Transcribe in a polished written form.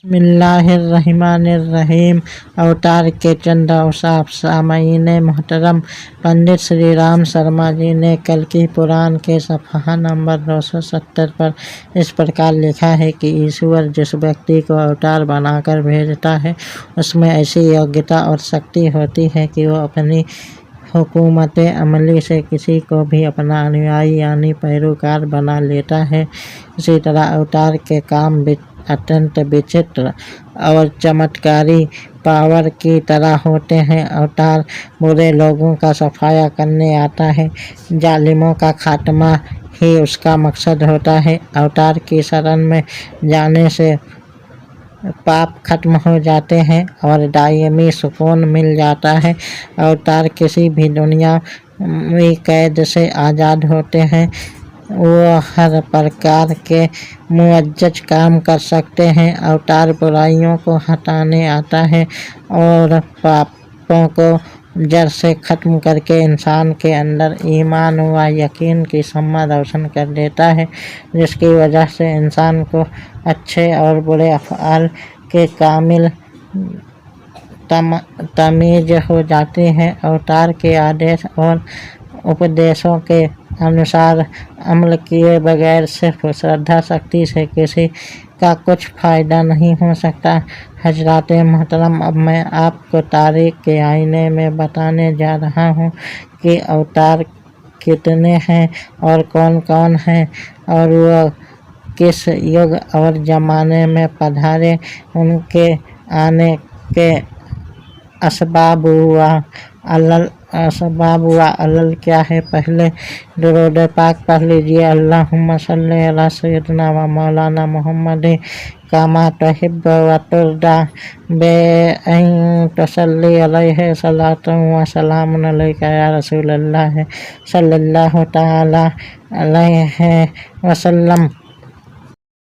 بسم اللہ الرحمن الرحیم۔ اوتار کے چند اوصاف۔ سامعین محترم، پنڈت شری رام شرما جی نے کلکی پران کے صفحہ نمبر 270 پر اس پرکار لکھا ہے کہ ایشور جس ویکتی کو اوتار بنا کر بھیجتا ہے اس میں ایسی یوگیتا اور شکتی ہوتی ہے کہ وہ اپنی حکمت عملی سے کسی کو بھی اپنا انویائی یعنی پیروکار بنا لیتا ہے۔ اسی طرح اوتار کے کام اتنت وچتر اور چمتکاری پاور کی طرح ہوتے ہیں۔ اوتار برے لوگوں کا صفایا کرنے آتا ہے، ظالموں کا خاتمہ ہی اس کا مقصد ہوتا ہے۔ اوتار کی شرن میں جانے سے پاپ ختم ہو جاتے ہیں اور دائمی سکون مل جاتا ہے۔ اوتار کسی بھی دنیاوی قید سے آزاد ہوتے ہیں، وہ ہر پرکار کے معزز کام کر سکتے ہیں۔ اوتار برائیوں کو ہٹانے آتا ہے اور پاپوں کو جڑ سے ختم کر کے انسان کے اندر ایمان و یقین کی شمع روشن کر دیتا ہے، جس کی وجہ سے انسان کو اچھے اور برے افعال کی کامل تمیز ہو جاتی ہے۔ اوتار کے آدیش اور اپدیشوں کے انوسار عمل کیے بغیر صرف شردھا شکتی سے کسی کا کچھ فائدہ نہیں ہو سکتا۔ حضرات محترم، اب میں آپ کو تاریخ کے آئینے میں بتانے جا رہا ہوں کہ اوتار کتنے ہیں اور کون کون ہیں اور وہ کس یگ اور زمانے میں پدھارے، ان کے آنے کے اسباب و علل کیا ہے۔ پہلے درود پاک پڑھ لیجئے۔ اللہم صلی علی سیدنا و مولانا محمد کما تحب و ترضی بأن تصلی علیہ صلاۃ و سلام علیک یا رسول اللہ صلی اللہ تعالی علیہ وسلم۔